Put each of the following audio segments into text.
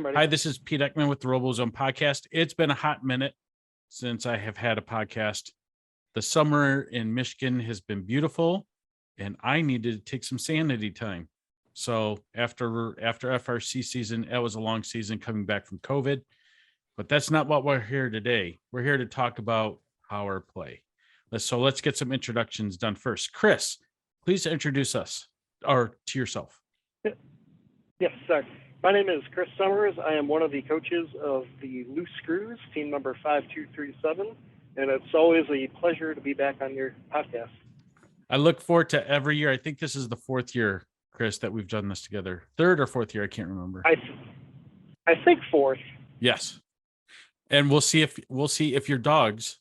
I'm ready. Hi, this is Pete Ekman with the RoboZone podcast. It's been a hot minute since I have had a podcast. The summer in Michigan has been beautiful, and I needed to take some sanity time. So after FRC season, that was a long season coming back from COVID, but that's not what we're here today. We're here to talk about Power Play. Let's get some introductions done first. Chris, please introduce us or to yourself. Yes, sir. My name is Chris Summers. I am one of the coaches of the Loose Screws, team number 5237, and it's always a pleasure to be back on your podcast. I look forward to every year. I think this is the fourth year, Chris, that we've done this together. Third or fourth year, I can't remember. I think fourth. Yes, and we'll see if your dogs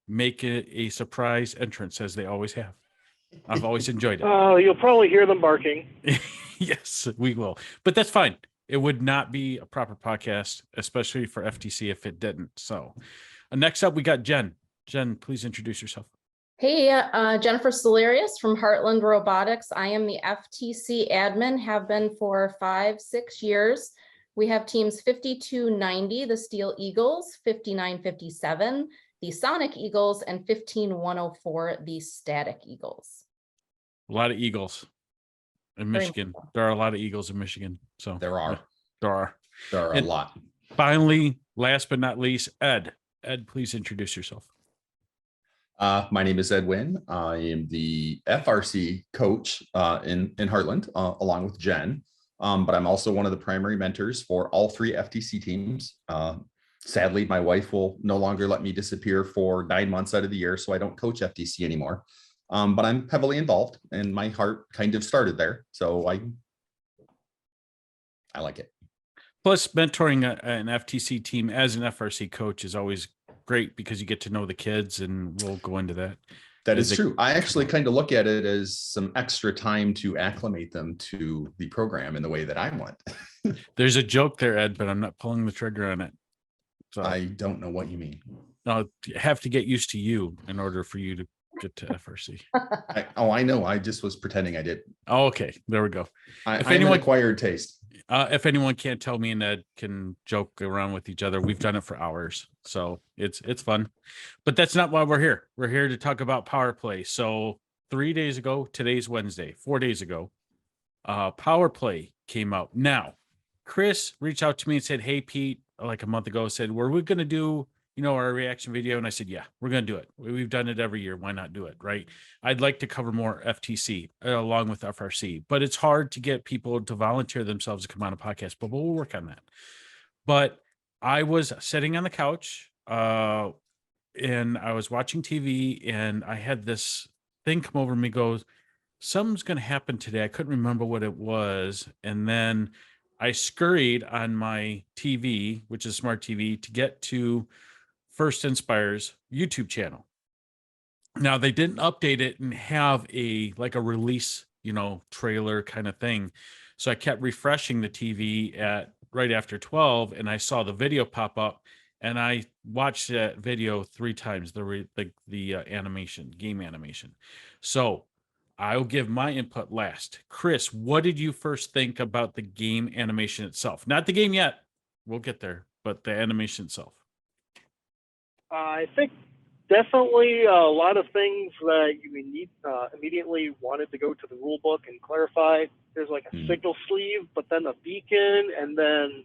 make it a surprise entrance, as they always have. I've always enjoyed it. You'll probably hear them barking. Yes, we will, but that's fine. It would not be a proper podcast, especially for FTC, if it didn't. So next up, we got Jen. Jen, please introduce yourself. Hey, Jennifer Solarius from Heartland Robotics. I am the FTC admin, have been for 5-6 years. We have teams 5290, the Steel Eagles, 5957, the Sonic Eagles, and 15104, the Static Eagles. A lot of Eagles in Michigan. There are a lot of Eagles in Michigan. So There are and a lot. Finally, last but not least, Ed. Ed, please introduce yourself. My name is Ed Wynn. I am the FRC coach in Heartland, along with Jen. But I'm also one of the primary mentors for all 3 FTC teams. Sadly, my wife will no longer let me disappear for 9 months out of the year, so I don't coach FTC anymore. But I'm heavily involved, and my heart kind of started there. So I like it. Plus, mentoring an FTC team as an FRC coach is always great because you get to know the kids, and we'll go into that. That is true. I actually kind of look at it as some extra time to acclimate them to the program in the way that I want. There's a joke there, Ed, but I'm not pulling the trigger on it. So I don't know what you mean. I'll have to get used to you in order for you to get to FRC. I know. I just was pretending I did. Oh, okay. There we go. I'm an acquired taste. If anyone can't tell, me and Ed can joke around with each other. We've done it for hours, so it's fun. But that's not why we're here. We're here to talk about Power Play. So 3 days ago, today's Wednesday, 4 days ago, Power Play came out. Now, Chris reached out to me and said, "Hey, Pete," like a month ago, said, "Were we going to do our reaction video?" And I said, "Yeah, we're going to do it. We've done it every year. Why not do it?" Right. I'd like to cover more FTC along with FRC, but it's hard to get people to volunteer themselves to come on a podcast, but we'll work on that. But I was sitting on the couch and I was watching TV, and I had this thing come over me, goes, "Something's going to happen today." I couldn't remember what it was. And then I scurried on my TV, which is smart TV, to get to First Inspire's YouTube channel. Now, they didn't update it and have a release, trailer kind of thing. So I kept refreshing the TV at right after 12, and I saw the video pop up, and I watched that video 3 times, the animation, game animation. So I'll give my input last. Chris, what did you first think about the game animation itself? Not the game yet. We'll get there, but the animation itself. I think definitely a lot of things that you immediately wanted to go to the rule book and clarify. There's like a signal sleeve, but then a beacon, and then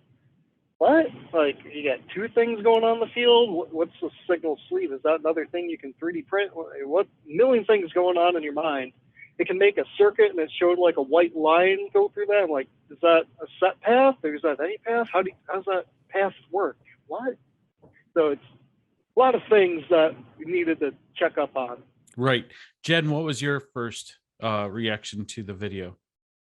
what? Like, you got 2 things going on in the field? What's the signal sleeve? Is that another thing you can 3D print? What million things going on in your mind? It can make a circuit, and it showed like a white line go through that. I'm like, is that a set path, or is that any path? How does that path work? What? So it's a lot of things that we needed to check up on. Right. Jen, what was your first reaction to the video?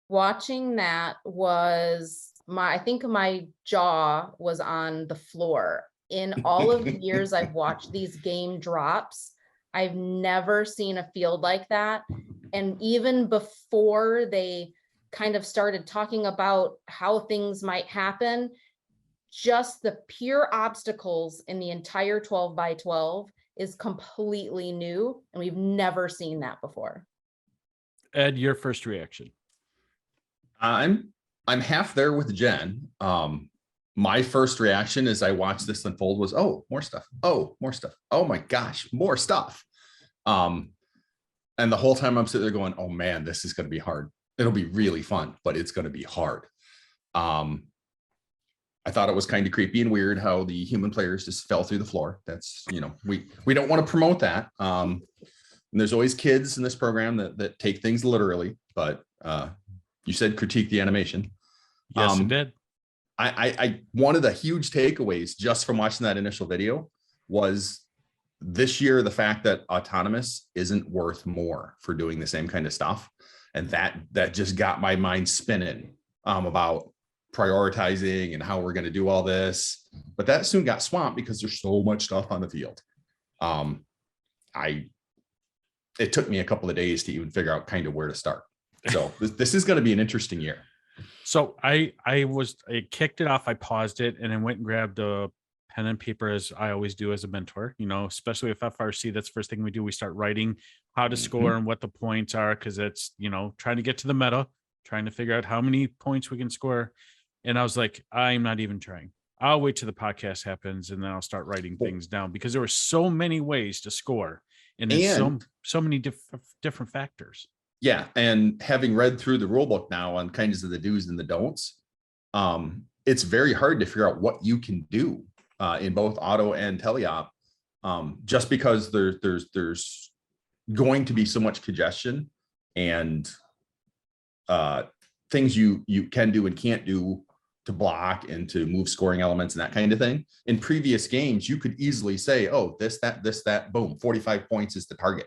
Watching that was I think my jaw was on the floor. In all of the years I've watched these game drops, I've never seen a field like that. And even before they kind of started talking about how things might happen, just the pure obstacles in the entire 12 by 12 is completely new, and we've never seen that before. Ed, your first reaction? I'm half there with Jen. My first reaction as I watched this unfold was, oh, more stuff. Oh, more stuff. Oh my gosh, more stuff. And the whole time I'm sitting there going, oh man, this is going to be hard. It'll be really fun, but it's going to be hard. I thought it was kind of creepy and weird how the human players just fell through the floor. That's, we don't want to promote that. And there's always kids in this program that take things literally, but you said critique the animation. Yes, it did. I one of the huge takeaways just from watching that initial video was this year, the fact that autonomous isn't worth more for doing the same kind of stuff. And that just got my mind spinning about prioritizing and how we're going to do all this. But that soon got swamped because there's so much stuff on the field. It took me a couple of days to even figure out kind of where to start. So this is going to be an interesting year. So I kicked it off. I paused it and then went and grabbed a pen and paper, as I always do as a mentor, especially with FRC. That's the first thing we do. We start writing how to score and what the points are. Cause it's, trying to get to the meta, trying to figure out how many points we can score. And I was like, I'm not even trying. I'll wait till the podcast happens and then I'll start writing things down, because there were so many ways to score and so many different factors. Yeah. And having read through the rule book now on kinds of the do's and the don'ts, it's very hard to figure out what you can do in both auto and teleop, just because there's going to be so much congestion and things you can do and can't do to block and to move scoring elements and that kind of thing. In previous games, you could easily say, oh, this, that, boom, 45 points is the target.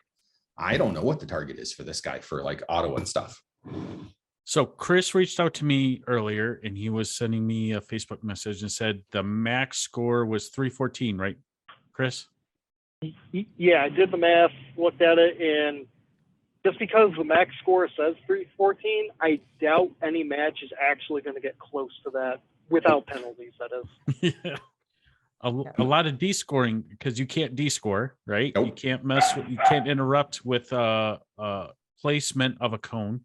I don't know what the target is for this guy for like auto and stuff. So Chris reached out to me earlier and he was sending me a Facebook message and said the max score was 314, right, Chris? Yeah, I did the math, looked at it, and just because the max score says 314, I doubt any match is actually going to get close to that without penalties, that is. Yeah. A lot of D-scoring, because you can't D-score, right? Nope. You can't interrupt with placement of a cone.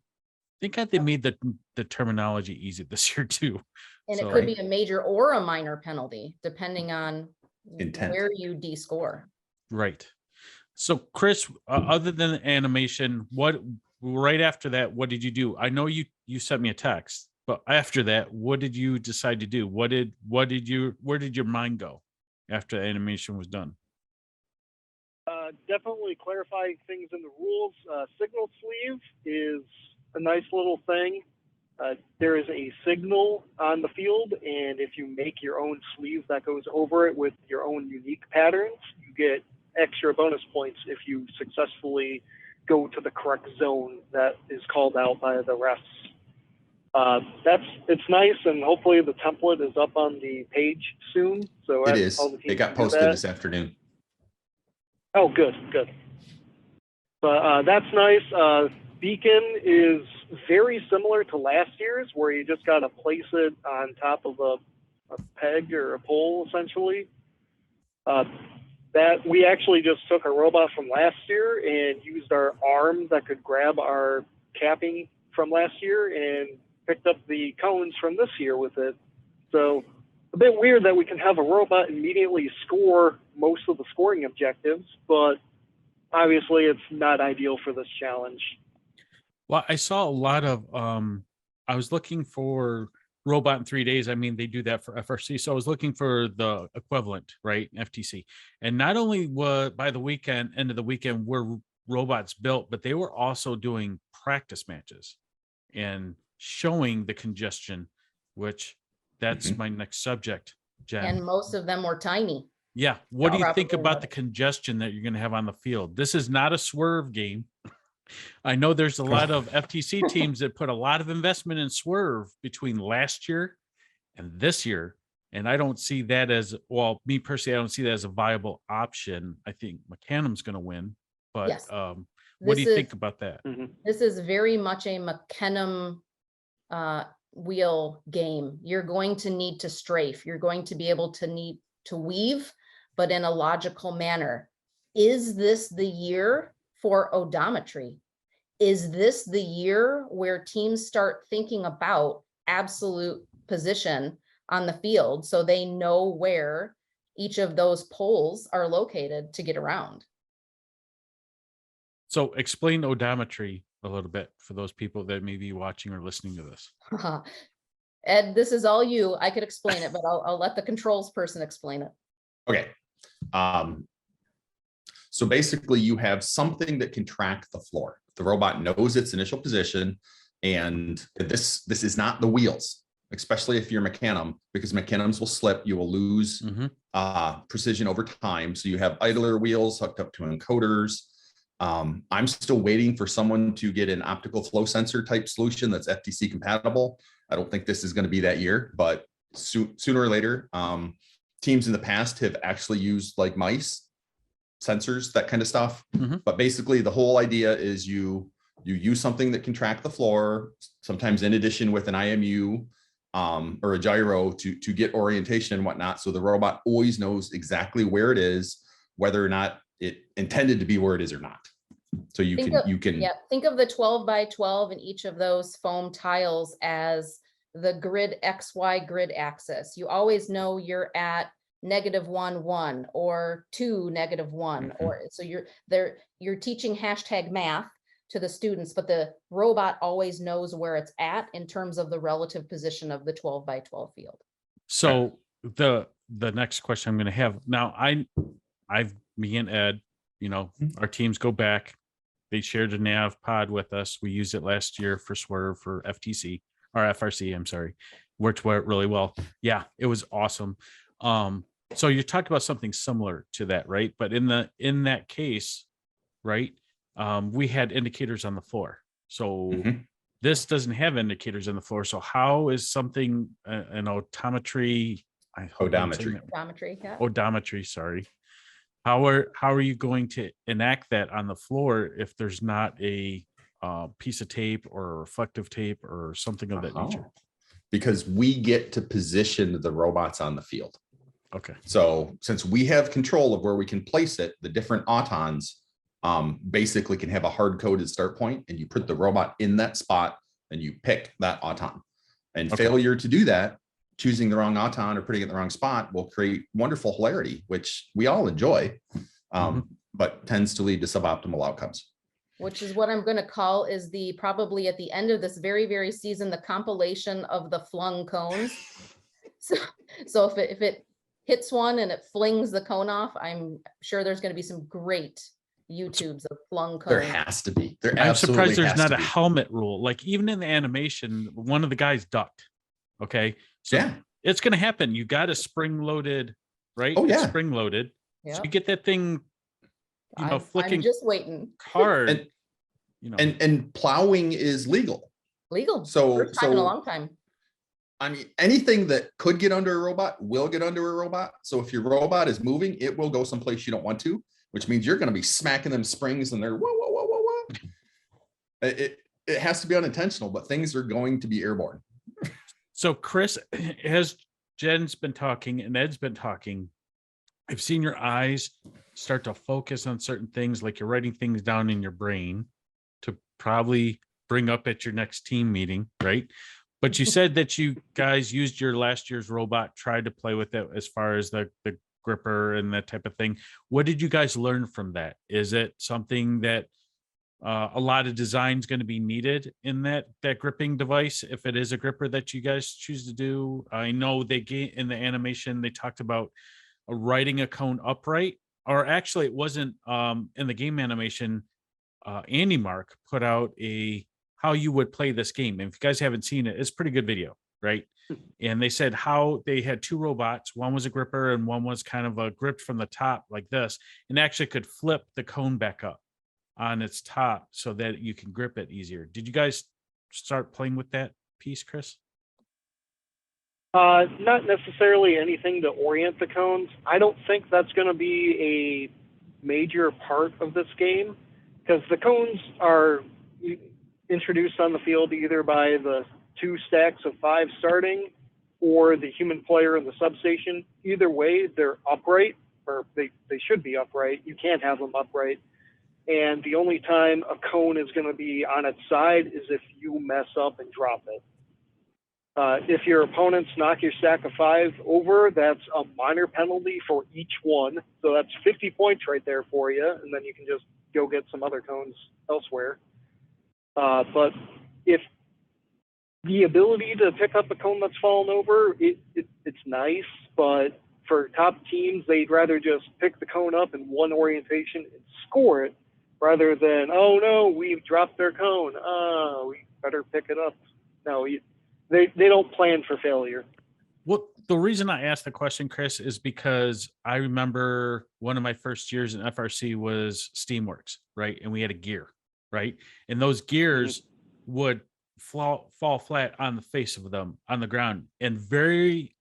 I think they made the terminology easy this year too. And it could be a major or a minor penalty, depending on where you D-score. Right. So Chris, other than the animation, right after that, what did you do? I know you sent me a text, but after that, what did you decide to do? Where did your mind go after the animation was done? Definitely clarifying things in the rules. Signal sleeve is a nice little thing. There is a signal on the field, and if you make your own sleeve that goes over it with your own unique patterns, you get extra bonus points if you successfully go to the correct zone that is called out by the refs. It's nice, and hopefully the template is up on the page soon. So it is. It got posted this afternoon. Oh, good. But that's nice. Beacon is very similar to last year's, where you just got to place it on top of a peg or a pole, essentially. That we actually just took a robot from last year and used our arm that could grab our capping from last year and picked up the cones from this year with it. So a bit weird that we can have a robot immediately score most of the scoring objectives, but obviously it's not ideal for this challenge. Well, I saw a lot of, I was looking for robot in 3 days. I mean, they do that for FRC. So I was looking for the equivalent, right? FTC. And not only by the end of the weekend were robots built, but they were also doing practice matches and showing the congestion, which that's my next subject, Jen. And most of them were tiny. Yeah. What do you think about the congestion that you're going to have on the field? This is not a swerve game. I know there's a lot of FTC teams that put a lot of investment in swerve between last year and this year. And I don't see that as, well, me personally, I don't see that as a viable option. I think McCannum's going to win, but Yes. What do you think about that? This is very much a McKenna wheel game. You're going to need to strafe. You're going to be able to need to weave, but in a logical manner. Is this the year for odometry? Is this the year where teams start thinking about absolute position on the field, so they know where each of those poles are located to get around. So explain odometry a little bit for those people that may be watching or listening to this. Ed, this is all you. I could explain it, but I'll let the controls person explain it. Okay. So basically you have something that can track the floor. The robot knows its initial position, and this is not the wheels, especially if you're Mecanum, because Mecanums will slip, you will lose precision over time. So you have idler wheels hooked up to encoders. I'm still waiting for someone to get an optical flow sensor type solution that's FTC compatible. I don't think this is going to be that year, but sooner or later, teams in the past have actually used like mice sensors, that kind of stuff. But basically the whole idea is you use something that can track the floor, sometimes in addition with an IMU or a gyro to get orientation and whatnot. So the robot always knows exactly where it is, whether or not it intended to be where it is or not. So you can think of the 12 by 12 in each of those foam tiles as the grid XY grid axis. You always know you're at -1, 1 or 2, -1, or so you're teaching hashtag math to the students, but the robot always knows where it's at in terms of the relative position of the 12 by 12 field. So the next question I'm going to have now, me and Ed, our teams go back. They shared a nav pod with us. We used it last year for Swerve for FTC or FRC. I'm sorry, worked really well. Yeah, it was awesome. So you talked about something similar to that, right? But in that case, right, we had indicators on the floor. So this doesn't have indicators on the floor. So how is something an odometry? Odometry, sorry. How are you going to enact that on the floor if there's not a piece of tape or reflective tape or something of that nature? Because we get to position the robots on the field. Okay. So since we have control of where we can place it, the different autons basically can have a hard-coded start point, and you put the robot in that spot and you pick that auton. And failure to do that, choosing the wrong auton or putting it in the wrong spot, will create wonderful hilarity, which we all enjoy, but tends to lead to suboptimal outcomes. Which is what I'm going to call is probably at the end of this very, very season, the compilation of the flung cones. So if it hits one and it flings the cone off, I'm sure there's going to be some great YouTubes of flung cones. There has to be. I'm surprised there's not a helmet rule. Like even in the animation, one of the guys ducked. Okay. So yeah, it's going to happen. You got a spring loaded, right? Oh, yeah. Spring loaded. Yeah. So you get that thing, flicking. I'm just waiting. Hard. And plowing is legal. So first time in a long time. I mean, anything that could get under a robot will get under a robot. So if your robot is moving, it will go someplace you don't want to, which means you're going to be smacking them springs and they're whoa, whoa, whoa, whoa, whoa. It has to be unintentional, but things are going to be airborne. So Chris, as Jen's been talking and Ed's been talking, I've seen your eyes start to focus on certain things, like you're writing things down in your brain to probably bring up at your next team meeting, right? But you said that you guys used your last year's robot, tried to play with it as far as the gripper and that type of thing. What did you guys learn from that? Is it something that a lot of design is going to be needed in that gripping device, if it is a gripper that you guys choose to do? I know in the animation, they talked about riding a cone upright, or actually it wasn't in the game animation. Andy Mark put out how you would play this game. And if you guys haven't seen it, it's a pretty good video, right? And they said how they had two robots. One was a gripper and one was kind of a gripped from the top like this, and actually could flip the cone back up on its top so that you can grip it easier. Did you guys start playing with that piece, Chris? Not necessarily anything to orient the cones. I don't think that's going to be a major part of this game, because the cones are introduced on the field either by the 2 stacks of 5 starting or the human player in the substation. Either way, they're upright, or they should be upright. You can't have them upright. And the only time a cone is going to be on its side is if you mess up and drop it. If your opponents knock your stack of 5 over, that's a minor penalty for each one. So that's 50 points right there for you, and then you can just go get some other cones elsewhere. But if the ability to pick up a cone that's fallen over, it's nice, but for top teams, they'd rather just pick the cone up in one orientation and score it, rather than, oh no, we've dropped their cone. We better pick it up. No, they don't plan for failure. Well, the reason I asked the question, Chris, is because I remember one of my first years in FRC was Steamworks, right? And we had a gear, right? And those gears would fall flat on the face of them on the ground, and very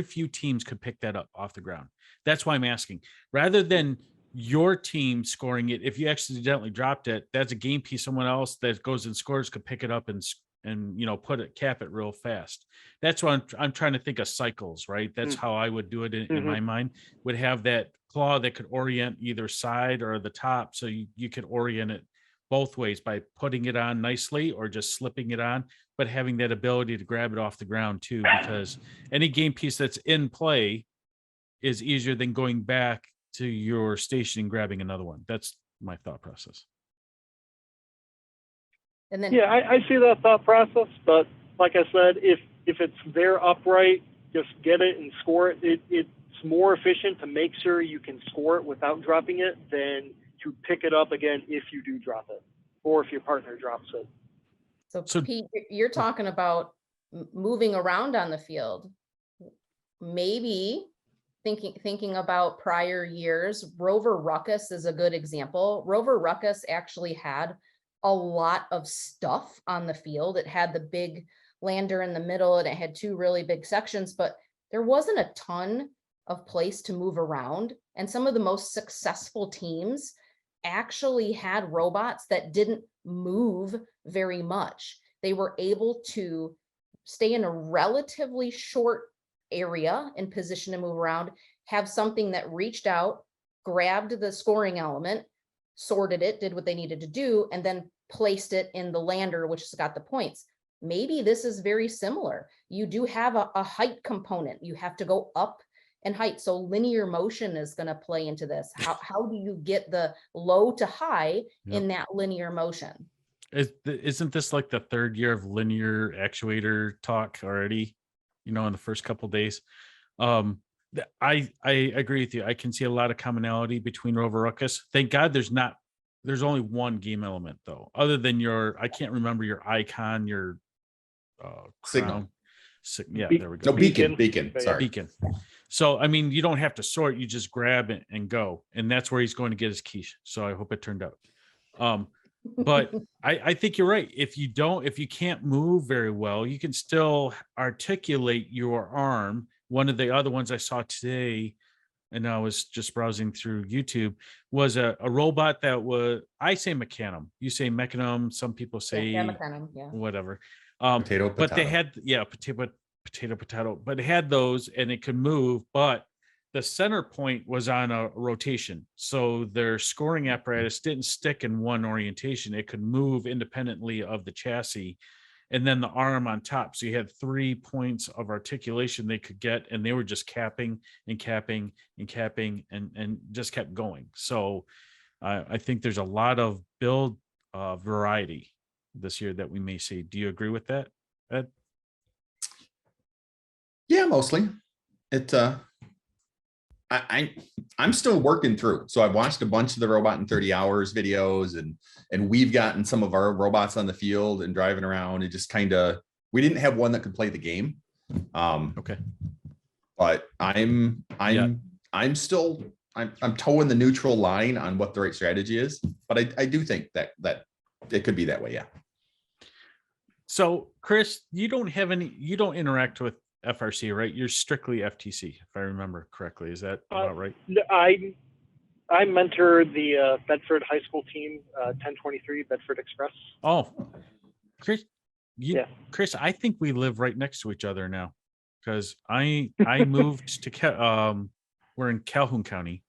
few teams could pick that up off the ground. That's why I'm asking. Rather than your team scoring it, if you accidentally dropped it, that's a game piece. Someone else that goes and scores could pick it up and cap it real fast. That's why I'm trying to think of cycles, right? That's how I would do it in my mind. Would have that claw that could orient either side or the top, so you could orient it both ways by putting it on nicely or just slipping it on, but having that ability to grab it off the ground too, because any game piece that's in play is easier than going back to your station and grabbing another one. That's my thought process. And then, yeah, I see that thought process, but like I said, if it's there upright, just get it and score it. It's more efficient to make sure you can score it without dropping it than to pick it up again if you do drop it, or if your partner drops it. So Pete, you're talking about moving around on the field. Maybe thinking about prior years, Rover Ruckus is a good example. Rover Ruckus actually had a lot of stuff on the field. It had the big lander in the middle, and it had 2 really big sections, but there wasn't a ton of place to move around. And some of the most successful teams actually had robots that didn't move very much. They were able to stay in a relatively short area and position to move around, have something that reached out, grabbed the scoring element, sorted it, did what they needed to do, and then placed it in the lander, which has got the points. Maybe this is very similar. You do have a height component. You have to go up and height. So linear motion is going to play into this. How do you get the low to high in that linear motion? Isn't this like the 3rd year of linear actuator talk already? In the first couple of days. I agree with you. I can see a lot of commonality between Rover Ruckus. Thank God there's only one game element though, other than I can't remember your icon, your signal. Yeah, there we go. No, beacon. Sorry. Beacon. So, I mean, you don't have to sort, you just grab it and go. And that's where he's going to get his quiche. So I hope it turned out. But I think you're right. If you can't move very well, you can still articulate your arm. One of the other ones I saw today, and I was just browsing through YouTube, was a robot that was, I say Mechanum. You say Mechanum. Some people say Mechanum, whatever. Potato. But they had, potato, but it had those and it could move, but the center point was on a rotation. So their scoring apparatus didn't stick in one orientation. It could move independently of the chassis, and then the arm on top. So you had 3 points of articulation they could get, and they were just capping and capping and capping and just kept going. So I think there's a lot of build variety this year that we may see. Do you agree with that, Ed? Yeah, mostly. I'm still working through. So I've watched a bunch of the Robot in 30 Hours videos, and we've gotten some of our robots on the field and driving around. It just we didn't have one that could play the game. Okay. But I'm towing the neutral line on what the right strategy is. But I do think that it could be that way. Yeah. So Chris, you don't interact with FRC, right? You're strictly FTC, if I remember correctly. Is that about right? I mentor the Bedford High School team, 1023 Bedford Express. Oh, Chris, Chris, I think we live right next to each other now, because I moved to we're in Calhoun County,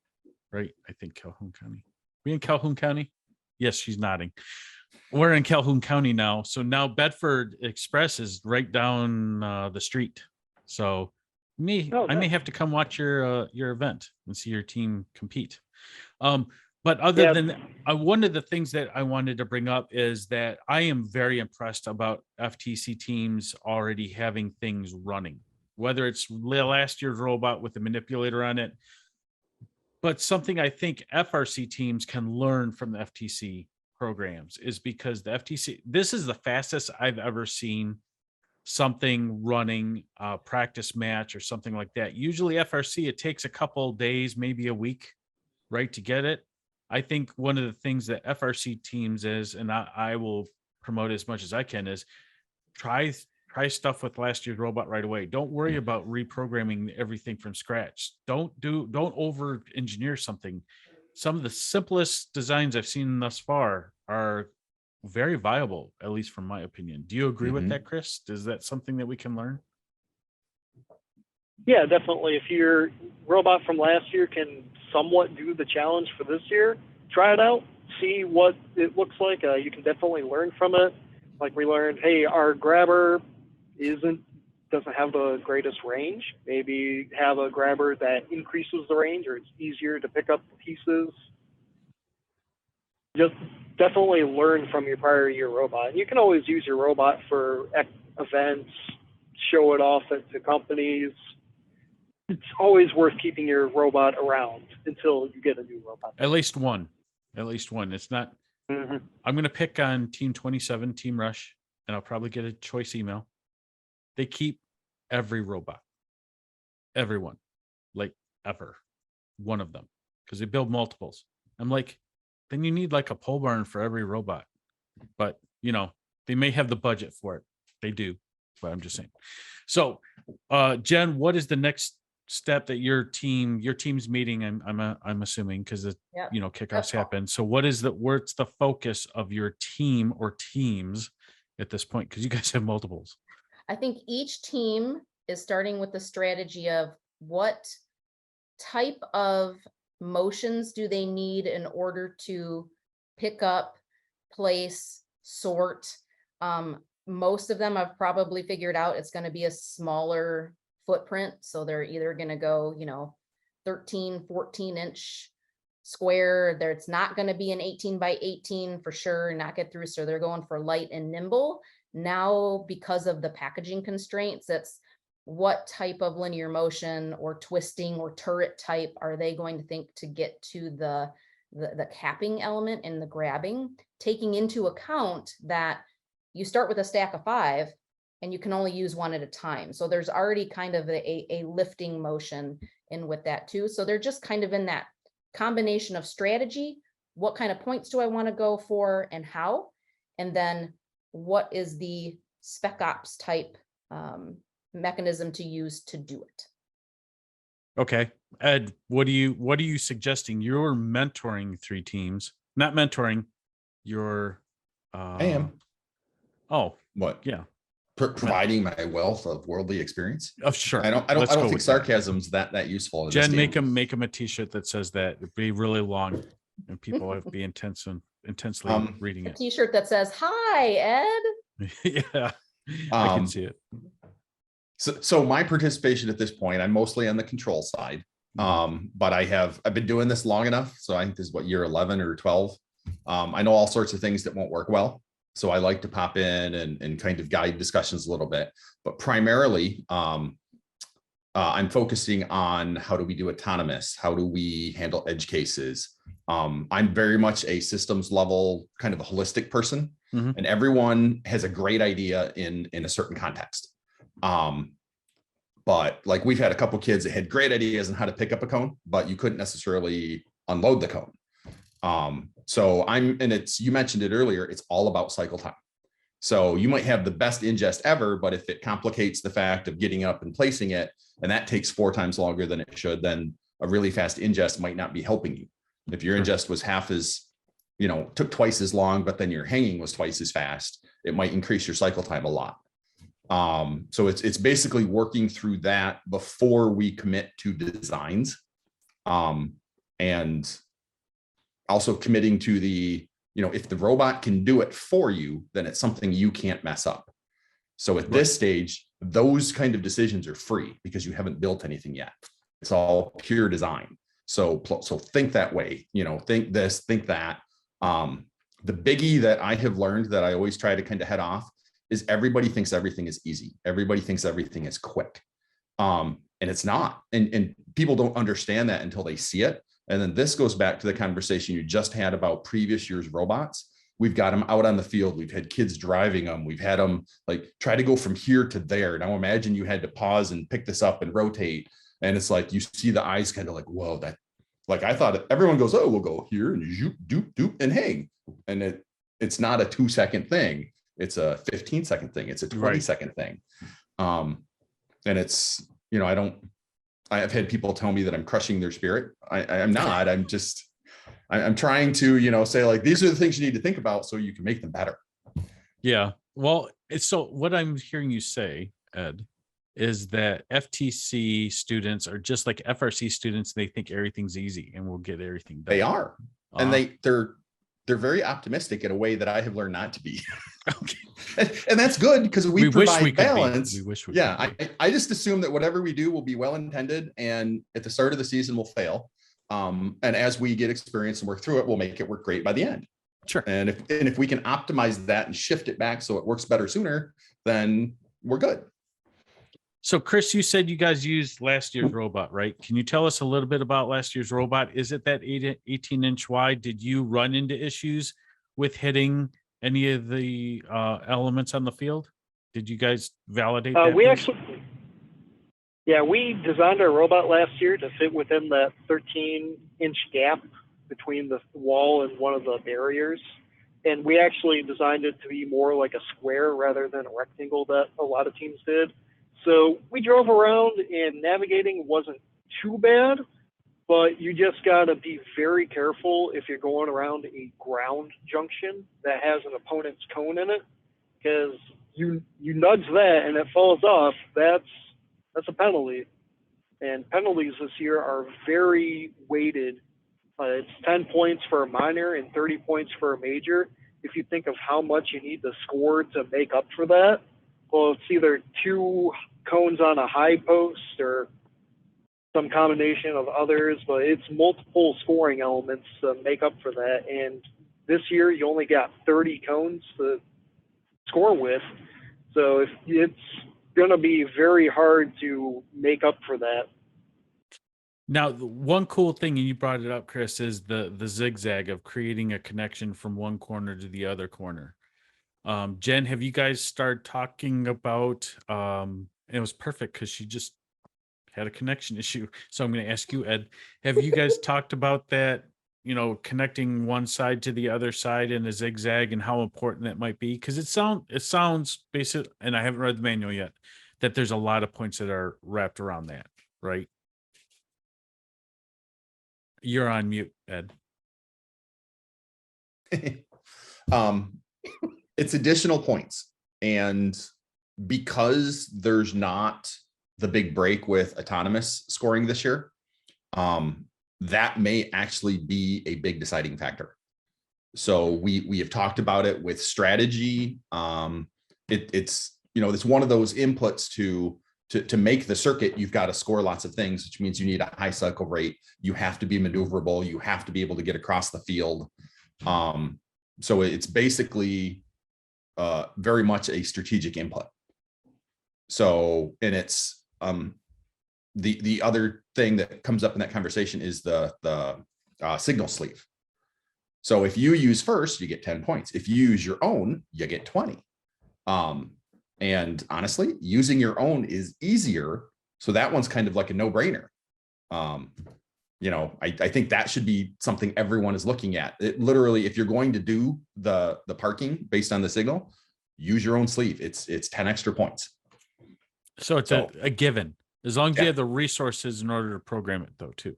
right? I think Calhoun County. We in Calhoun County? Yes, she's nodding. we're in Calhoun County now. So now Bedford Express is right down the street. So I may have to come watch your event and see your team compete. But other than one of the things that I wanted to bring up is that I am very impressed about FTC teams already having things running, whether it's last year's robot with the manipulator on it, but something I think FRC teams can learn from the FTC programs is because the FTC, this is the fastest I've ever seen something running a practice match or something like that. Usually FRC, it takes a couple days, maybe a week, right, to get it. I think one of the things that FRC teams is, and I will promote as much as I can, is try stuff with last year's robot right away. Don't worry about reprogramming everything from scratch. Don't over engineer something. Some of the simplest designs I've seen thus far are very viable, at least from my opinion. Do you agree with that, Chris? Is that something that we can learn? Yeah, definitely. If your robot from last year can somewhat do the challenge for this year, try it out, see what it looks like. You can definitely learn from it. Like we learned, hey, our grabber doesn't have the greatest range. Maybe have a grabber that increases the range, or it's easier to pick up the pieces. Just definitely learn from your prior year robot. You can always use your robot for events, show it off to companies. It's always worth keeping your robot around until you get a new robot. At least one. It's not. I'm going to pick on Team 27, Team Rush, and I'll probably get a choice email. They keep every robot, everyone, like ever, one of them, because they build multiples. I'm like, then you need like a pole barn for every robot. But, they may have the budget for it. They do, but I'm just saying. So, Jen, what is the next step that your team's meeting? I'm assuming, because kickoffs happen. So what's the focus of your team or teams at this point? Because you guys have multiples. I think each team is starting with the strategy of what type of motions do they need in order to pick up, place, sort. Most of them I've probably figured out it's going to be a smaller footprint. So they're either going to go, 13, 14 inch square. It's not going to be an 18 by 18 for sure, not get through. So they're going for light and nimble. Now, because of the packaging constraints, it's what type of linear motion or twisting or turret type are they going to think to get to the capping element and the grabbing, taking into account that you start with a stack of 5 and you can only use one at a time. So there's already kind of a lifting motion in with that too. So they're just kind of in that combination of strategy. What kind of points do I want to go for and how? And then what is the spec ops type mechanism to use to do it? Okay. Ed, what are you suggesting? You're mentoring 3 teams, not mentoring. You're I am. Oh, what? Yeah. Providing my wealth of worldly experience. Oh, sure. I don't think sarcasm's that useful. Jen, make them a t-shirt that says that. It'd be really long and people would be intensely reading it. A t-shirt that says, "Hi, Ed." Yeah. I can see it. So my participation at this point, I'm mostly on the control side. But I've been doing this long enough. So I think this is year 11 or 12. I know all sorts of things that won't work well. So I like to pop in and kind of guide discussions a little bit, but primarily I'm focusing on how do we do autonomous? How do we handle edge cases? I'm very much a systems level kind of a holistic person, and everyone has a great idea in a certain context. But like we've had a couple kids that had great ideas on how to pick up a cone, but you couldn't necessarily unload the cone. You mentioned it earlier, it's all about cycle time. So you might have the best ingest ever, but if it complicates the fact of getting up and placing it, and that takes 4 times longer than it should, then a really fast ingest might not be helping you. If your ingest was took twice as long, but then your hanging was twice as fast, it might increase your cycle time a lot. So it's basically working through that before we commit to designs. And also committing to the if the robot can do it for you, then it's something you can't mess up. So at this stage, those kind of decisions are free because you haven't built anything yet. It's all pure design. So think that way, think this, think that. The biggie that I have learned that I always try to kind of head off is everybody thinks everything is easy. Everybody thinks everything is quick. And it's not. And people don't understand that until they see it. And then this goes back to the conversation you just had about previous year's robots. We've got them out on the field. We've had kids driving them. We've had them like try to go from here to there. Now imagine you had to pause and pick this up and rotate. And it's like, you see the eyes kind of like, whoa, that, like, I thought everyone goes, oh, we'll go here and zoop, doop, doop, and hang. And it's not a 2-second thing. It's a 15-second thing. It's a 20-second thing. And it's, I've had people tell me that I'm crushing their spirit. I'm not. I'm trying to, say like, these are the things you need to think about so you can make them better. Yeah. Well, so what I'm hearing you say, Ed, is that FTC students are just like FRC students. They think everything's easy and we'll get everything done. They are. And they're very optimistic in a way that I have learned not to be. Okay. And that's good because we provide balance. We wish we could be. I just assume that whatever we do will be well intended, and at the start of the season we'll fail. And as we get experience and work through it, we'll make it work great by the end. Sure. And if we can optimize that and shift it back so it works better sooner, then we're good. So Chris, you said you guys used last year's robot, right? Can you tell us a little bit about last year's robot? Is it that 18-inch wide? Did you run into issues with hitting any of the elements on the field? Did you guys validate that? We designed our robot last year to fit within that 13-inch gap between the wall and one of the barriers. And we actually designed it to be more like a square rather than a rectangle that a lot of teams did. So we drove around and navigating wasn't too bad, but you just got to be very careful if you're going around a ground junction that has an opponent's cone in it, because you nudge that and it falls off, that's a penalty. And penalties this year are very weighted. It's 10 points for a minor and 30 points for a major. If you think of how much you need to score to make up for that, well, it's either 2 cones on a high post or some combination of others, but it's multiple scoring elements to make up for that. And this year you only got 30 cones to score with. So it's going to be very hard to make up for that. Now, the one cool thing, and you brought it up, Chris, is the zigzag of creating a connection from one corner to the other corner. Jen, have you guys started talking about, it was perfect because she just had a connection issue. So I'm going to ask you, Ed, have you guys talked about that, connecting one side to the other side in a zigzag and how important that might be? Because it sounds basic, and I haven't read the manual yet, that there's a lot of points that are wrapped around that, right? You're on mute, Ed. It's additional points. And because there's not the big break with autonomous scoring this year, that may actually be a big deciding factor. So we have talked about it with strategy. It's one of those inputs to make the circuit. You've got to score lots of things, which means you need a high cycle rate. You have to be maneuverable. You have to be able to get across the field. So it's basically very much a strategic input. So, and it's the other thing that comes up in that conversation is the signal sleeve. So if you use first, you get 10 points. If you use your own, you get 20. And honestly, using your own is easier. So that one's kind of like a no-brainer. I think that should be something everyone is looking at. It literally, if you're going to do the parking based on the signal, use your own sleeve. It's 10 extra points. So it's a given, as long as you have the resources in order to program it, though, too.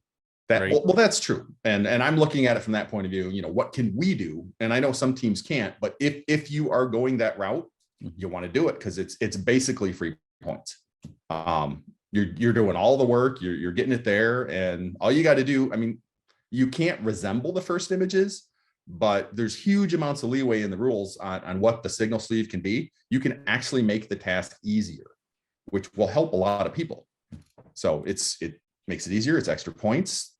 Right? Well, that's true. And I'm looking at it from that point of view. What can we do? And I know some teams can't, but if you are going that route, you want to do it because it's basically free points. You're doing all the work, you're getting it there, and all you got to do, I mean, you can't resemble the first images, but there's huge amounts of leeway in the rules on what the signal sleeve can be. You can actually make the task easier, which will help a lot of people. So it makes it easier. It's extra points,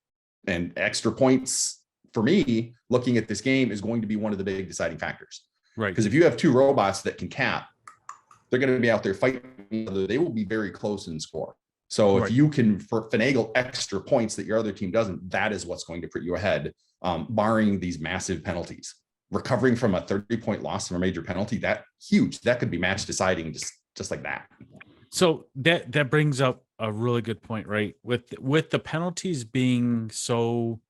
and extra points for me, looking at this game, is going to be one of the big deciding factors. Right. Because if you have two robots that can cap, they're going to be out there fighting each other. They will be very close in score. So if you can finagle extra points that your other team doesn't, that is what's going to put you ahead, barring these massive penalties. Recovering from a 30-point loss from a major penalty, that huge. That could be match deciding just like that. So that brings up a really good point, right? With the penalties being so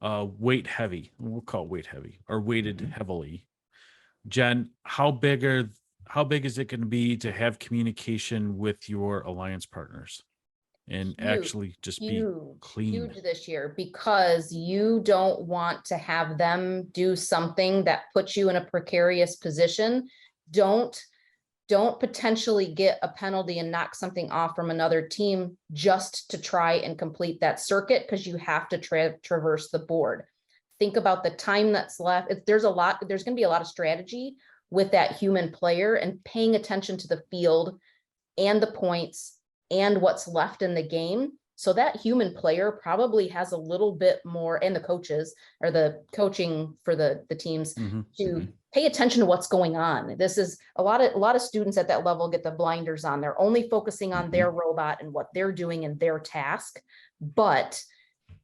weight heavy, we'll call it weight heavy, or weighted heavily. Jen, how big is it going to be to have communication with your alliance partners and actually just be clean? Huge this year, because you don't want to have them do something that puts you in a precarious position. Don't potentially get a penalty and knock something off from another team just to try and complete that circuit, because you have to traverse the board. Think about the time that's left. There's going to be a lot of strategy with that human player, and paying attention to the field and the points and what's left in the game. So that human player probably has a little bit more, and the coaches or the coaching for the teams to pay attention to what's going on. This is a lot of students at that level get the blinders on. They're only focusing on their robot and what they're doing in their task. But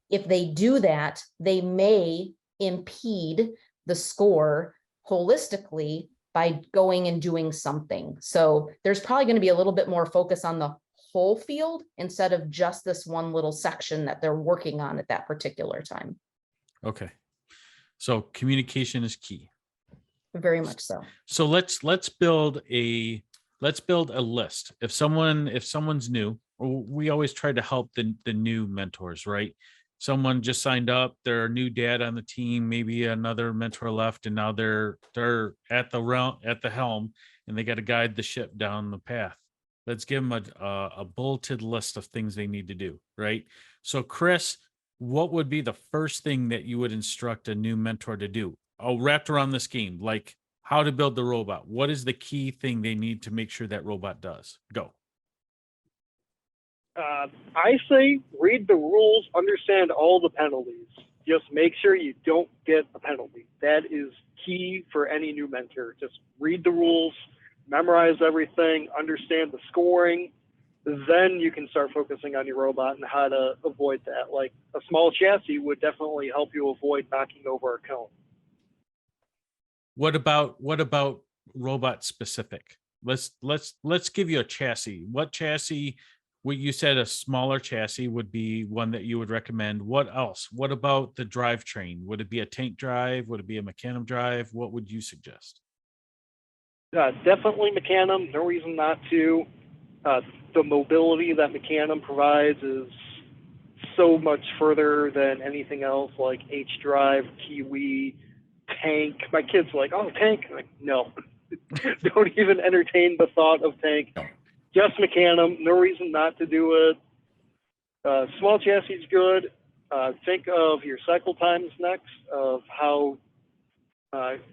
if they do that, they may impede the score holistically by going and doing something. So there's probably going to be a little bit more focus on the whole field instead of just this one little section that they're working on at that particular time. Okay. So communication is key. Very much so. So let's build a list. If someone's new, we always try to help the new mentors, right? Someone just signed up, they're a new dad on the team, maybe another mentor left, and now they're at the helm, and they got to guide the ship down the path. Let's give them a bulleted list of things they need to do, right? So Chris, what would be the first thing that you would instruct a new mentor to do? Wrapped around this game, like how to build the robot. What is the key thing they need to make sure that robot does? Go. I say read the rules, understand all the penalties. Just make sure you don't get a penalty. That is key for any new mentor. Just read the rules, memorize everything, understand the scoring. Then you can start focusing on your robot and how to avoid that. Like a small chassis would definitely help you avoid knocking over a cone. What about robot specific? Let's give you a chassis. What chassis? What you said, a smaller chassis would be one that you would recommend. What else? What about the drivetrain? Would it be a tank drive? Would it be a Mecanum drive? What would you suggest? Definitely Mecanum. No reason not to. The mobility that Mecanum provides is so much further than anything else, like H-Drive, Kiwi, Tank. My kids are like, oh, Tank? I'm like, no. Don't even entertain the thought of Tank. No. Just Mecanum. No reason not to do it. Small chassis is good. Think of your cycle times next, of how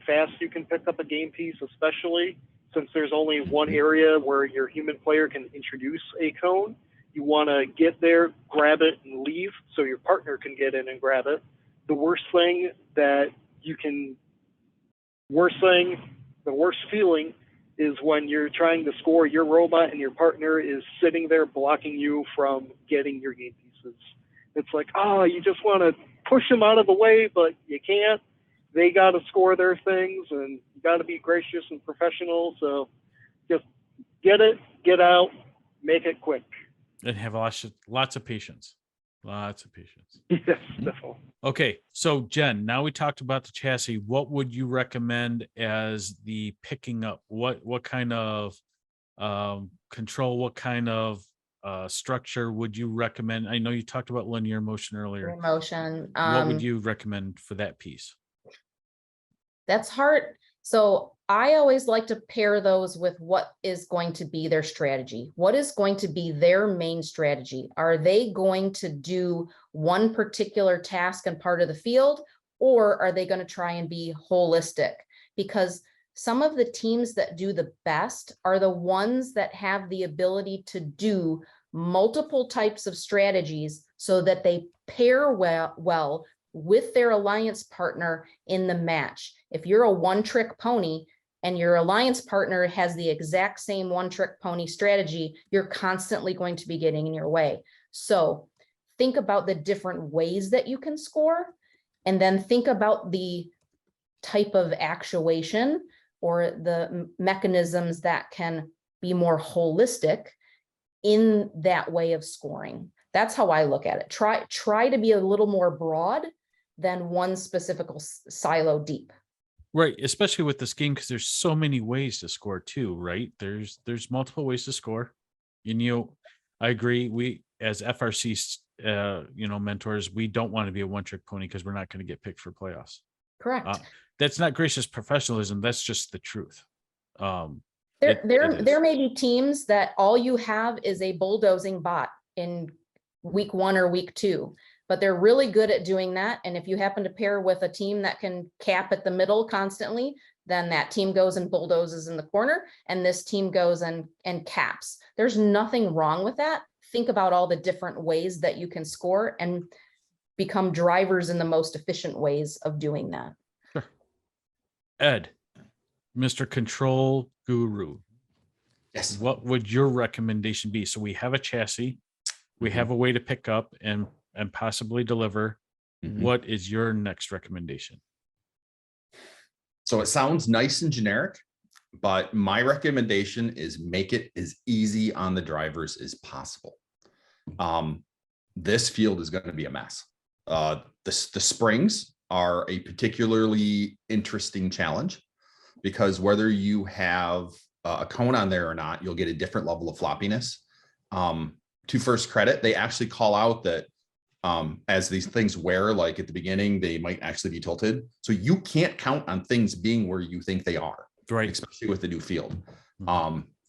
fast you can pick up a game piece, especially since there's only one area where your human player can introduce a cone. You want to get there, grab it, and leave so your partner can get in and grab it. The worst feeling is when you're trying to score your robot and your partner is sitting there blocking you from getting your game pieces. It's like, you just want to push them out of the way, but you can't. They got to score their things, and you got to be gracious and professional. So just get it, get out, make it quick. And have lots of patience. Lots of patience. Yes, definitely. Okay, so Jen, now we talked about the chassis. What would you recommend as the picking up? What kind of control? What kind of structure would you recommend? I know you talked about linear motion earlier. Linear motion. What would you recommend for that piece? That's hard. So I always like to pair those with what is going to be their strategy. What is going to be their main strategy? Are they going to do one particular task and part of the field, or are they going to try and be holistic? Because some of the teams that do the best are the ones that have the ability to do multiple types of strategies so that they pair well with their alliance partner in the match. If you're a one-trick pony and your alliance partner has the exact same one-trick pony strategy, you're constantly going to be getting in your way. So think about the different ways that you can score, and then think about the type of actuation or the mechanisms that can be more holistic in that way of scoring. That's how I look at it. Try to be a little more broad than one specific silo deep. Right, especially with this game, because there's so many ways to score too, right? There's multiple ways to score. And I agree. We as FRC mentors, we don't want to be a one-trick pony because we're not going to get picked for playoffs. Correct. That's not gracious professionalism. That's just the truth. There may be teams that all you have is a bulldozing bot in week 1 or week 2, but they're really good at doing that. And if you happen to pair with a team that can cap at the middle constantly, then that team goes and bulldozes in the corner, and this team goes and caps. There's nothing wrong with that. Think about all the different ways that you can score and become drivers in the most efficient ways of doing that. Sure. Ed, Mr. Control Guru. Yes. What would your recommendation be? So we have a chassis, we have a way to pick up and possibly deliver. What is your next recommendation? So it sounds nice and generic, but my recommendation is make it as easy on the drivers as possible. This field is going to be a mess. The springs are a particularly interesting challenge because whether you have a cone on there or not, you'll get a different level of floppiness. To first credit, they actually call out that as these things wear, like at the beginning, they might actually be tilted. So you can't count on things being where you think they are, right? Especially with the new field.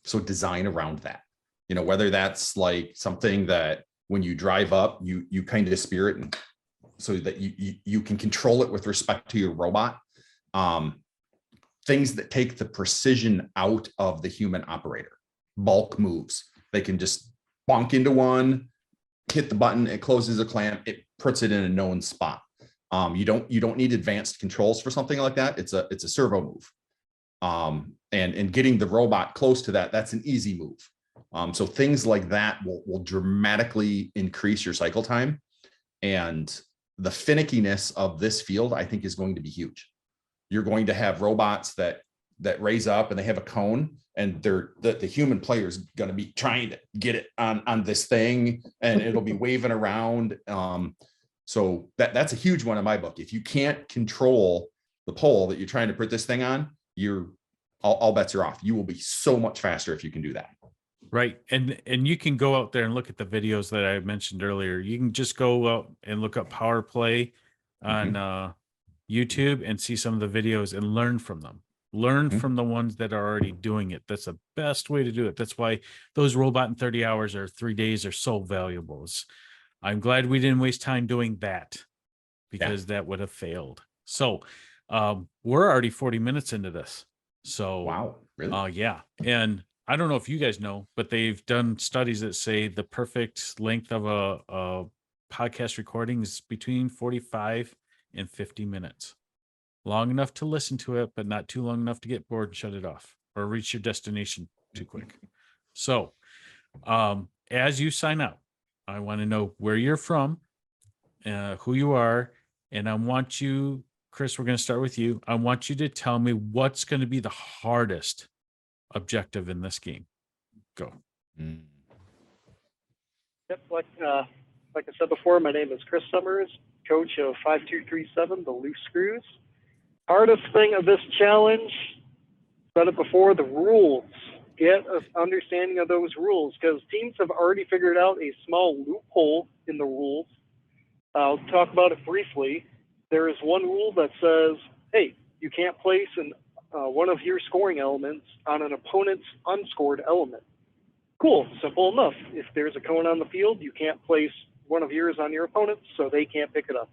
So design around that, whether that's like something that when you drive up, you kind of spear it and so that you can control it with respect to your robot. Things that take the precision out of the human operator, bulk moves. They can just bonk into one, hit the button, it closes a clamp, it puts it in a known spot. You don't need advanced controls for something like that. It's a servo move. And getting the robot close to that's an easy move. So things like that will dramatically increase your cycle time. And the finickiness of this field, I think, is going to be huge. You're going to have robots that raise up and they have a cone, and the human player is going to be trying to get it on this thing, and it'll be waving around. So that's a huge one in my book. If you can't control the pole that you're trying to put this thing on, all bets are off. You will be so much faster if you can do that. Right. And you can go out there and look at the videos that I mentioned earlier. You can just go out and look up Power Play on YouTube and see some of the videos and learn from them. Learn from the ones that are already doing it. That's the best way to do it. That's why those robot in 30 hours or 3 days are so valuable. I'm glad we didn't waste time doing that because that would have failed. So we're already 40 minutes into this. So wow, really? Yeah. And I don't know if you guys know, but they've done studies that say the perfect length of a podcast recording is between 45 and 50 minutes. Long enough to listen to it, but not too long enough to get bored and shut it off or reach your destination too quick. So as you sign out, I want to know where you're from, who you are, and I want you, Chris, we're going to start with you. I want you to tell me what's going to be the hardest objective in this game. Go. Yep, like I said before, my name is Chris Summers, coach of 5237, the Loose Screws. Hardest thing of this challenge, said it before, the rules. Get an understanding of those rules, because teams have already figured out a small loophole in the rules. I'll talk about it briefly. There is one rule that says, hey, you can't place one of your scoring elements on an opponent's unscored element. Cool, simple enough. If there's a cone on the field, you can't place one of yours on your opponent, so they can't pick it up.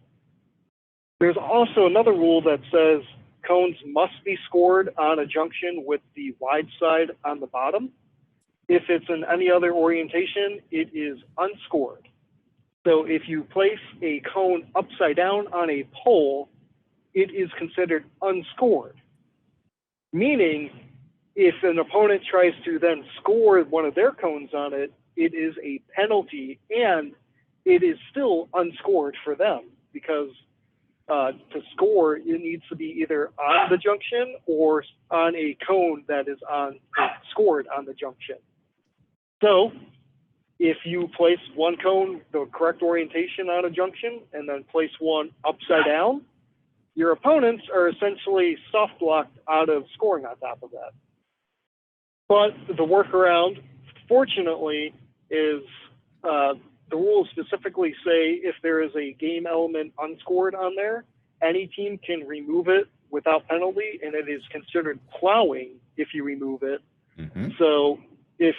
There's also another rule that says cones must be scored on a junction with the wide side on the bottom. If it's in any other orientation, it is unscored. So if you place a cone upside down on a pole, it is considered unscored. Meaning, if an opponent tries to then score one of their cones on it, it is a penalty and it is still unscored for them, because to score, it needs to be either on the junction or on a cone that is scored on the junction. So if you place one cone the correct orientation on a junction and then place one upside down, your opponents are essentially soft blocked out of scoring on top of that. But the workaround, fortunately, is the rules specifically say if there is a game element unscored on there, any team can remove it without penalty, and it is considered plowing if you remove it. Mm-hmm. So if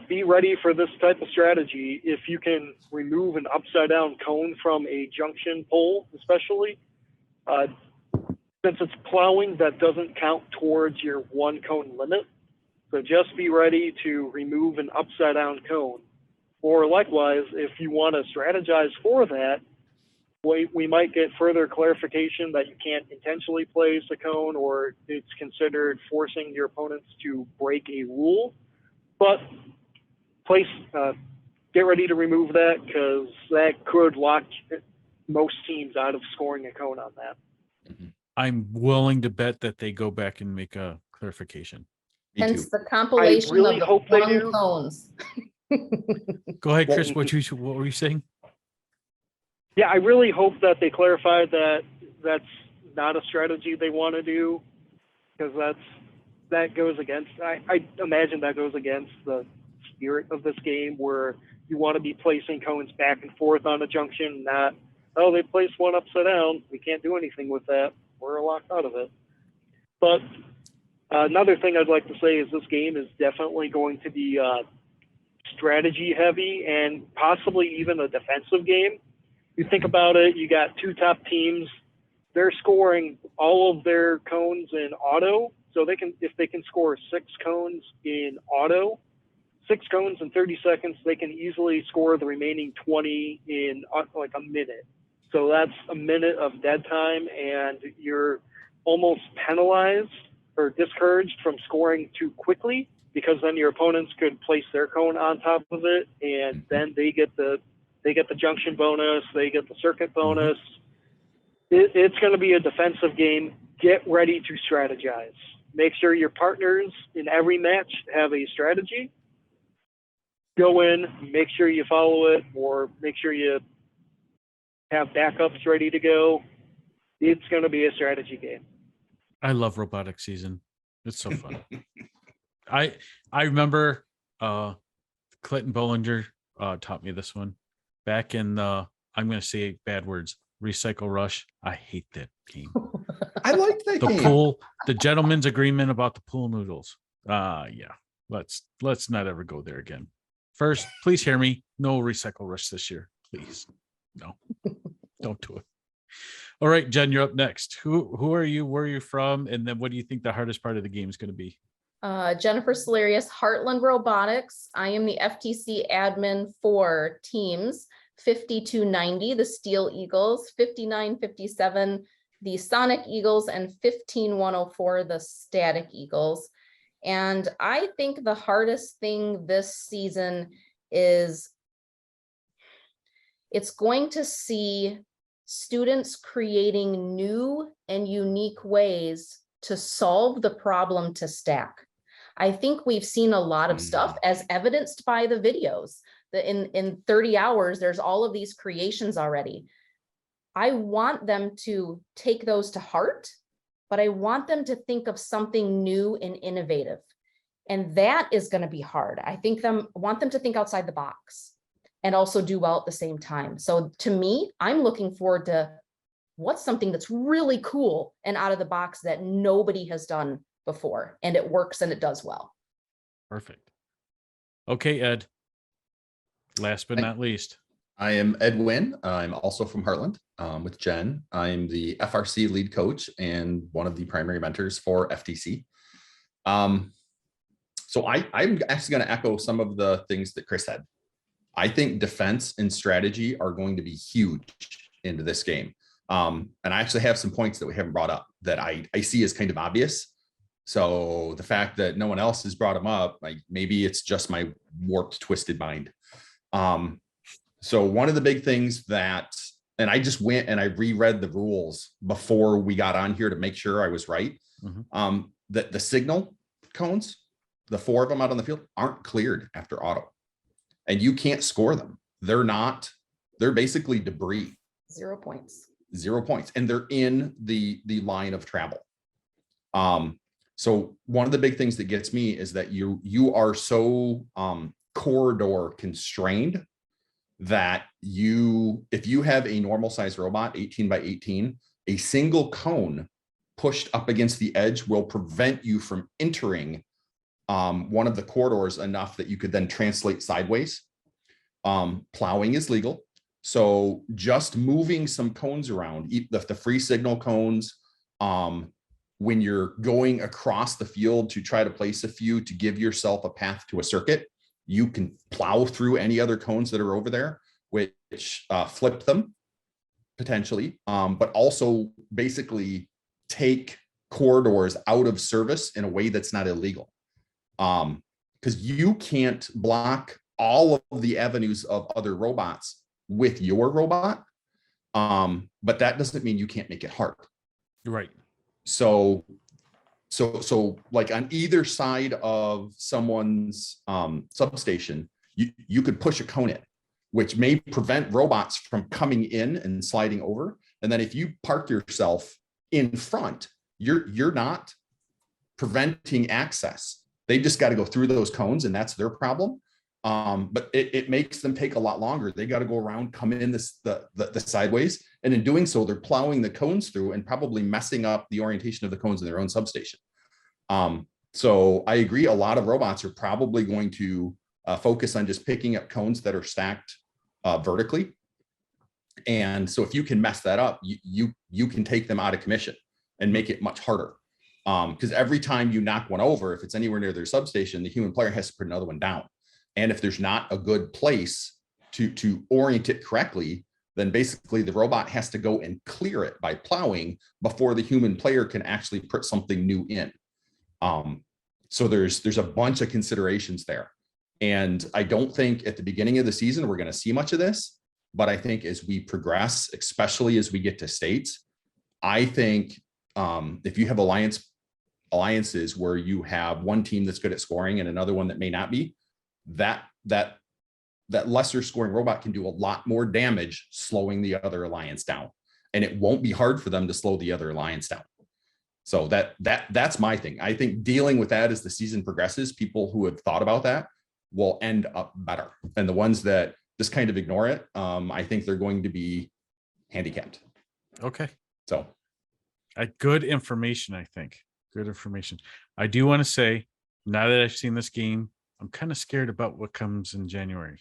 be ready for this type of strategy. If you can remove an upside down cone from a junction pole, especially, since it's plowing, that doesn't count towards your one cone limit. So just be ready to remove an upside down cone. Or likewise, if you want to strategize for that, we might get further clarification that you can't intentionally place a cone, or it's considered forcing your opponents to break a rule. But get ready to remove that, because that could lock most teams out of scoring a cone on that. I'm willing to bet that they go back and make a clarification. Me Hence too. the compilation really of the hope they flung do. cones. Go ahead, Chris. What were you saying? Yeah, I really hope that they clarify that that's not a strategy they want to do, because that goes against, I imagine that goes against the spirit of this game, where you want to be placing cones back and forth on a junction, not, oh, they placed one upside down, we can't do anything with that, we're locked out of it. But another thing I'd like to say is this game is definitely going to be strategy heavy and possibly even a defensive game. You think about it, you got two top teams, they're scoring all of their cones in auto. So if they can score 6 cones in auto, 6 cones in 30 seconds, they can easily score the remaining 20 in like a minute. So that's a minute of dead time, and you're almost penalized or discouraged from scoring too quickly, because then your opponents could place their cone on top of it, and then they get the junction bonus, they get the circuit bonus. It's going to be a defensive game. Get ready to strategize. Make sure your partners in every match have a strategy. Go in, make sure you follow it, or make sure you have backups ready to go. It's going to be a strategy game. I love robotic season. It's so fun. I remember Clinton Bollinger taught me this one back in I'm going to say bad words, Recycle Rush. I hate that game. I like that game. The gentleman's agreement about the pool noodles. Yeah, let's not ever go there again. First, please hear me. No Recycle Rush this year, please. No, don't do it. All right, Jen, you're up next. Who are you? Where are you from? And then what do you think the hardest part of the game is going to be? Jennifer Solarius, Heartland Robotics. I am the FTC admin for teams 5290, the Steel Eagles, 5957, the Sonic Eagles, and 15104, the Static Eagles. And I think the hardest thing this season is it's going to see students creating new and unique ways to solve the problem to stack. I think we've seen a lot of stuff as evidenced by the videos that in 30 hours, there's all of these creations already. I want them to take those to heart, but I want them to think of something new and innovative. And that is going to be hard. I want them to think outside the box and also do well at the same time. So to me, I'm looking forward to what's something that's really cool and out of the box that nobody has done before, and it works and it does well. Perfect. Okay, Ed. Last but not least. I am Ed Wynn. I'm also from Heartland with Jen. I'm the FRC lead coach and one of the primary mentors for FTC. So I'm actually going to echo some of the things that Chris said. I think defense and strategy are going to be huge into this game. And I actually have some points that we haven't brought up that I see as kind of obvious. So the fact that no one else has brought them up, like maybe it's just my warped, twisted mind. So one of the big things that, and I just went and I reread the rules before we got on here to make sure I was right. That the signal cones, the 4 of them out on the field, aren't cleared after auto, and you can't score them. They're basically debris. 0 points. 0 points, and they're in the line of travel. So one of the big things that gets me is that you are so corridor constrained that if you have a normal size robot, 18 by 18, a single cone pushed up against the edge will prevent you from entering one of the corridors enough that you could then translate sideways. Plowing is legal. So just moving some cones around, the free signal cones, when you're going across the field to try to place a few to give yourself a path to a circuit, you can plow through any other cones that are over there, which flip them potentially, but also basically take corridors out of service in a way that's not illegal. Because you can't block all of the avenues of other robots with your robot, but that doesn't mean you can't make it hard. Right. So like on either side of someone's substation, you could push a cone in, which may prevent robots from coming in and sliding over. And then if you park yourself in front, you're not preventing access. They just got to go through those cones, and that's their problem. But it makes them take a lot longer. They got to go around, come in the sideways. And in doing so, they're plowing the cones through and probably messing up the orientation of the cones in their own substation. So I agree. A lot of robots are probably going to focus on just picking up cones that are stacked vertically. And so if you can mess that up, you can take them out of commission and make it much harder. Because every time you knock one over, if it's anywhere near their substation, the human player has to put another one down. And if there's not a good place to orient it correctly, then basically the robot has to go and clear it by plowing before the human player can actually put something new in. So there's a bunch of considerations there. And I don't think at the beginning of the season, we're going to see much of this, but I think as we progress, especially as we get to states, I think if you have alliances where you have one team that's good at scoring and another one that may not be, that lesser scoring robot can do a lot more damage slowing the other alliance down, and it won't be hard for them to slow the other alliance down. So that's my thing. I think dealing with that as the season progresses, people who have thought about that will end up better, and the ones that just kind of ignore it, I think they're going to be handicapped. Okay. So good information. I think good information. I do want to say, now that I've seen this game, I'm kind of scared about what comes in January,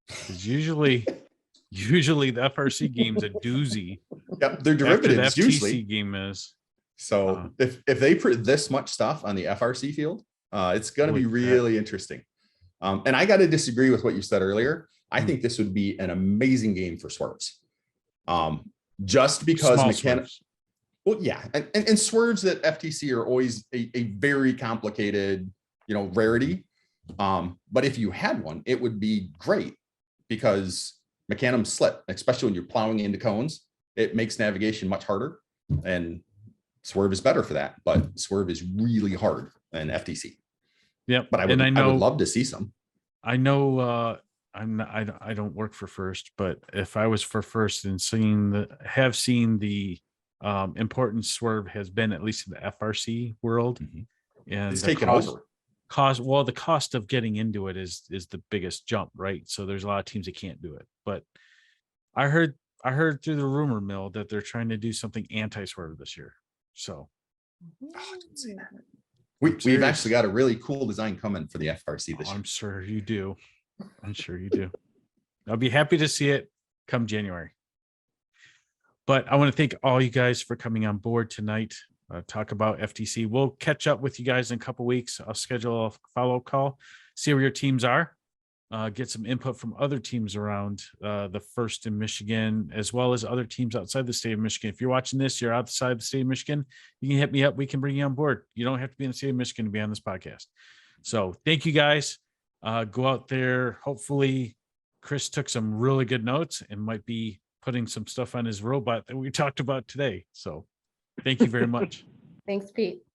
because usually the FRC game's a doozy. Yep, they're derivatives. The FTC usually game is. So if they put this much stuff on the FRC field, it's going to be really interesting. And I got to disagree with what you said earlier. I think this would be an amazing game for swerves. Just because mechanics. Well, yeah, and swerves at FTC are always a very complicated, rarity. But if you had one, it would be great, because mechanisms slip, especially when you're plowing into cones. It makes navigation much harder, and swerve is better for that. But swerve is really hard in FTC. Yeah, but I would love to see some. I know I don't work for First, but if I was for First and seen the importance swerve has been, at least in the FRC world, and it's taken over. The cost of getting into it is the biggest jump, right? So there's a lot of teams that can't do it. But I heard through the rumor mill that they're trying to do something anti-swerve this year. So I didn't say that. We've actually got a really cool design coming for the FRC this year. I'm sure you do. I'll be happy to see it. come January. But I want to thank all you guys for coming on board tonight. Talk about FTC. We'll catch up with you guys in a couple weeks. I'll schedule a follow-up call, see where your teams are, get some input from other teams around the first in Michigan, as well as other teams outside the state of Michigan. If you're watching this, you're outside the state of Michigan, you can hit me up. We can bring you on board. You don't have to be in the state of Michigan to be on this podcast. So thank you guys. Go out there. Hopefully Chris took some really good notes and might be putting some stuff on his robot that we talked about today. So thank you very much. Thanks, Pete.